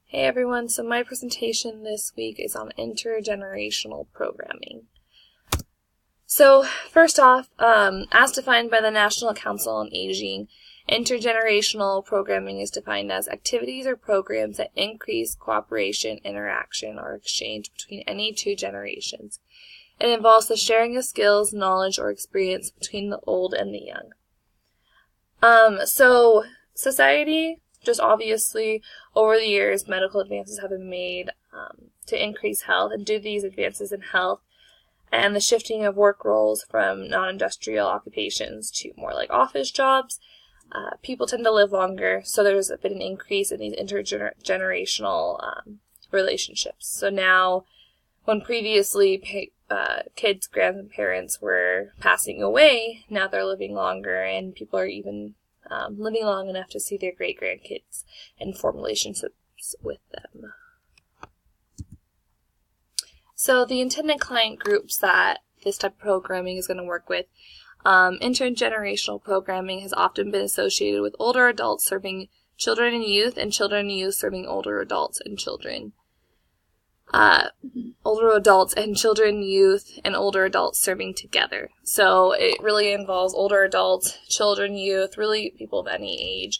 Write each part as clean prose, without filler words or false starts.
Hey everyone, so my presentation this week is on intergenerational programming. So first off, as defined by the National Council on Aging, intergenerational programming is defined as activities or programs that increase cooperation, interaction, or exchange between any two generations. It involves the sharing of skills, knowledge, or experience between the old and the young. So society, just obviously, over the years, medical advances have been made to increase health, and due to these advances in health and the shifting of work roles from non-industrial occupations to more like office jobs, people tend to live longer, so there's been an increase in these intergenerational relationships. So now, when previously kids' grandparents were passing away, now they're living longer, and people are even living long enough to see their great-grandkids and form relationships with them. So the intended client groups that this type of programming is going to work with, intergenerational programming has often been associated with older adults serving children and children and youth serving older adults and children. Older adults and children, youth, and older adults serving together. So it really involves older adults, children, youth, really people of any age,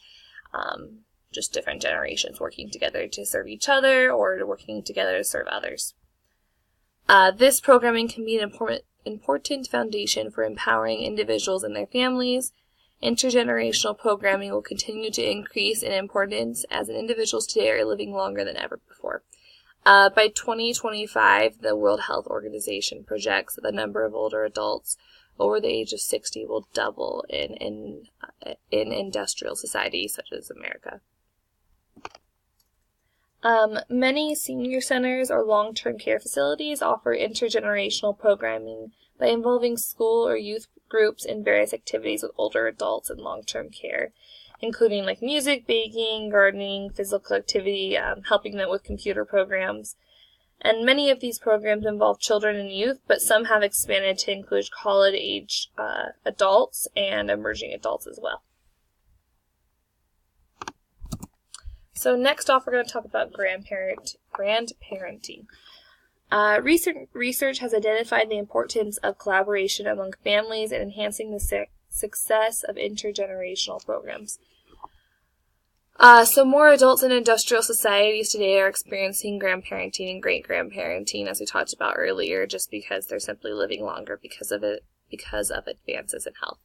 just different generations working together to serve each other or working together to serve others. This programming can be an important foundation for empowering individuals and their families. Intergenerational programming will continue to increase in importance as individuals today are living longer than ever before. By 2025, the World Health Organization projects that the number of older adults over the age of 60 will double in industrial societies such as America. Many senior centers or long-term care facilities offer intergenerational programming by involving school or youth groups in various activities with older adults in long-term care, including like music, baking, gardening, physical activity, helping them with computer programs. And many of these programs involve children and youth, but some have expanded to include college-age adults and emerging adults as well. So next off, we're going to talk about grandparenting. Recent research has identified the importance of collaboration among families in enhancing the success of intergenerational programs. So more adults in industrial societies today are experiencing grandparenting and great-grandparenting, as we talked about earlier, just because they're simply living longer because of advances in health.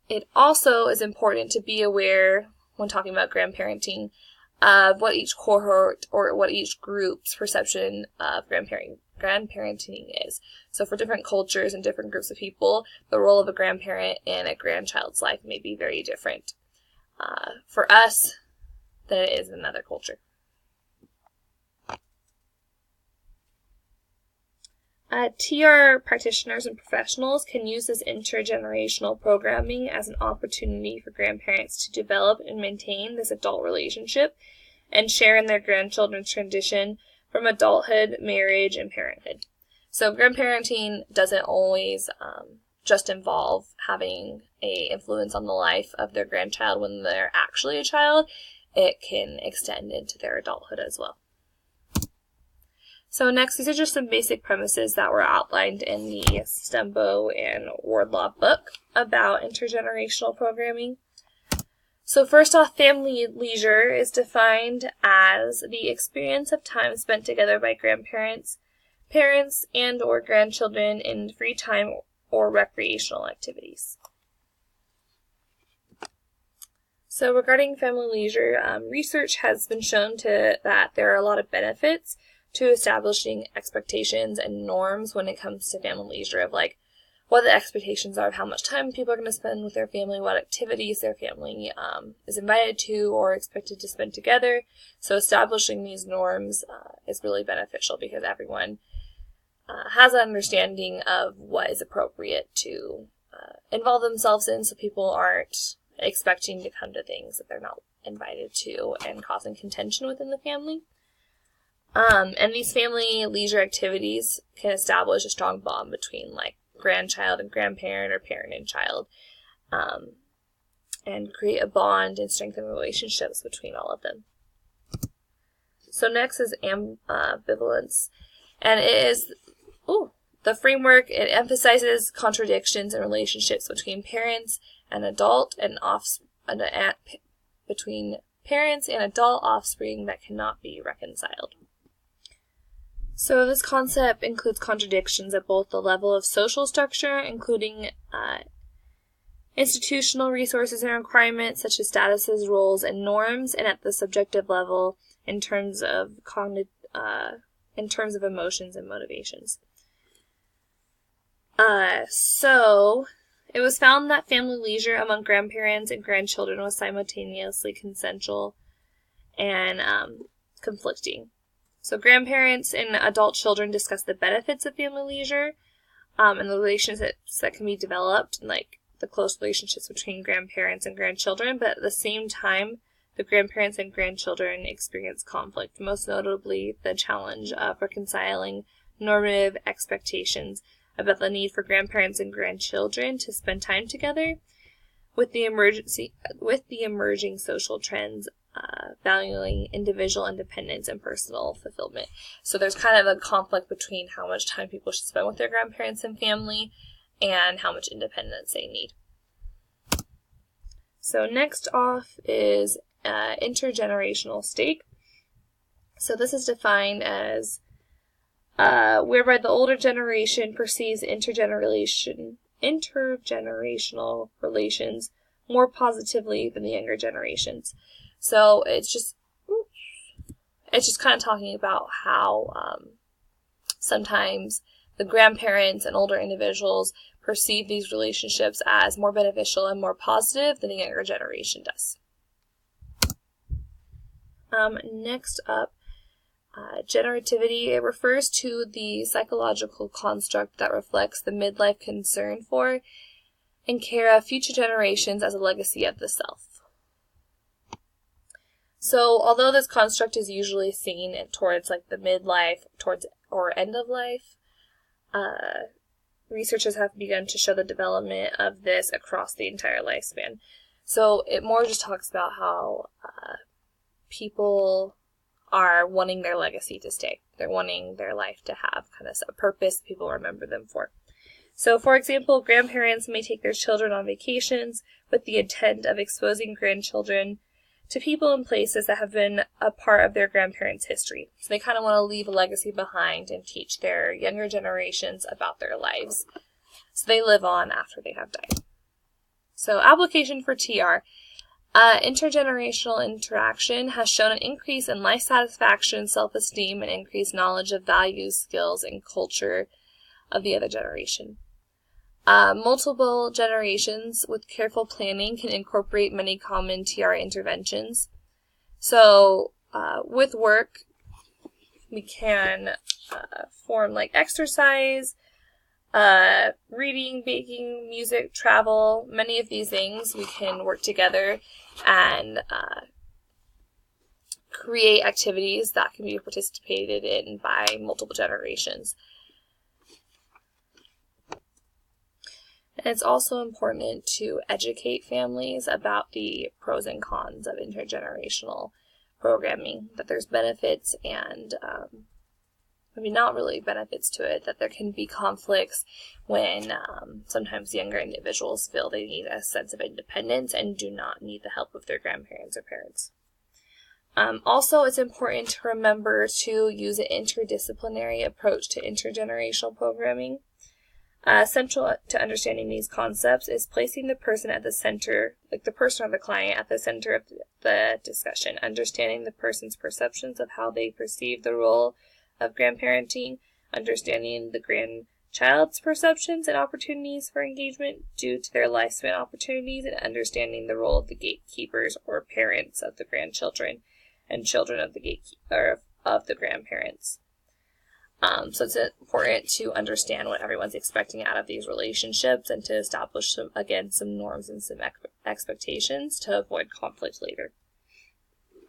It also is important to be aware, when talking about grandparenting, of what each cohort or what each group's perception of grandparenting is. So for different cultures and different groups of people, the role of a grandparent in a grandchild's life may be very different for us than it is in another culture. TR practitioners and professionals can use this intergenerational programming as an opportunity for grandparents to develop and maintain this adult relationship and share in their grandchildren's transition from adulthood, marriage, and parenthood. So grandparenting doesn't always just involve having an influence on the life of their grandchild when they're actually a child. It can extend into their adulthood as well. So next, these are just some basic premises that were outlined in the Stembo and Wardlaw book about intergenerational programming. So first off, family leisure is defined as the experience of time spent together by grandparents, parents, and or grandchildren in free time or recreational activities. So regarding family leisure, research has been shown that there are a lot of benefits to establishing expectations and norms when it comes to family leisure, of like what the expectations are of how much time people are going to spend with their family, what activities their family is invited to or expected to spend together. So establishing these norms is really beneficial because everyone has an understanding of what is appropriate to involve themselves in, so people aren't expecting to come to things that they're not invited to and causing contention within the family. And these family leisure activities can establish a strong bond between like grandchild and grandparent or parent and child, and create a bond and strengthen relationships between all of them. So next is ambivalence, and it is the framework. It emphasizes contradictions in relationships between parents and adult and between parents and adult offspring that cannot be reconciled. So this concept includes contradictions at both the level of social structure, including institutional resources and requirements such as statuses, roles, and norms, and at the subjective level in terms of emotions and motivations. So it was found that family leisure among grandparents and grandchildren was simultaneously consensual and conflicting. So grandparents and adult children discuss the benefits of family leisure and the relationships that can be developed, and like the close relationships between grandparents and grandchildren, but at the same time, the grandparents and grandchildren experience conflict, most notably the challenge of reconciling normative expectations about the need for grandparents and grandchildren to spend time together with the emerging social trends valuing individual independence and personal fulfillment. So there's kind of a conflict between how much time people should spend with their grandparents and family and how much independence they need. So next off is intergenerational stake. So this is defined as whereby the older generation perceives intergenerational relations more positively than the younger generations. So it's just kind of talking about how sometimes the grandparents and older individuals perceive these relationships as more beneficial and more positive than the younger generation does. Next up, generativity. It refers to the psychological construct that reflects the midlife concern for and care of future generations as a legacy of the self. So, although this construct is usually seen towards like the midlife, or end of life, researchers have begun to show the development of this across the entire lifespan. So, it more just talks about how people are wanting their legacy to stay. They're wanting their life to have kind of a purpose people remember them for. So, for example, grandparents may take their children on vacations with the intent of exposing grandchildren to people and places that have been a part of their grandparents' history. So they kind of want to leave a legacy behind and teach their younger generations about their lives, so they live on after they have died. So application for TR. Intergenerational interaction has shown an increase in life satisfaction, self-esteem, and increased knowledge of values, skills, and culture of the other generation. Multiple generations with careful planning can incorporate many common TR interventions. So with work, we can form like exercise, reading, baking, music, travel. Many of these things we can work together and create activities that can be participated in by multiple generations. And it's also important to educate families about the pros and cons of intergenerational programming, that there's benefits and, not really benefits to it, that there can be conflicts when sometimes younger individuals feel they need a sense of independence and do not need the help of their grandparents or parents. Also, it's important to remember to use an interdisciplinary approach to intergenerational programming. Central to understanding these concepts is placing the person at the center, like the person or the client at the center of the discussion, understanding the person's perceptions of how they perceive the role of grandparenting, understanding the grandchild's perceptions and opportunities for engagement due to their lifespan opportunities, and understanding the role of the gatekeepers or parents of the grandchildren and children of the grandparents. So it's important to understand what everyone's expecting out of these relationships and to establish some norms and some expectations to avoid conflict later.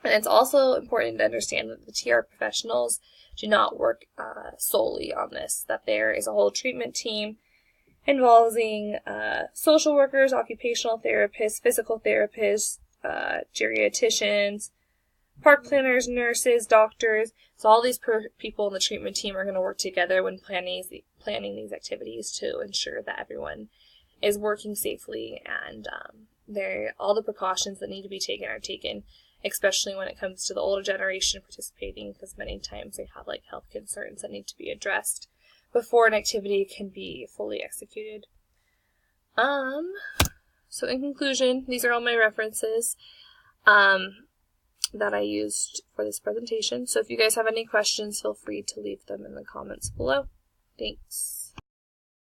And it's also important to understand that the TR professionals do not work solely on this, that there is a whole treatment team involving social workers, occupational therapists, physical therapists, geriatricians, park planners, nurses, doctors. So all these people in the treatment team are going to work together when planning these activities to ensure that everyone is working safely and all the precautions that need to be taken are taken, especially when it comes to the older generation participating, because many times they have like health concerns that need to be addressed before an activity can be fully executed. So in conclusion, these are all my references that I used for this presentation. So if you guys have any questions, feel free to leave them in the comments below. Thanks.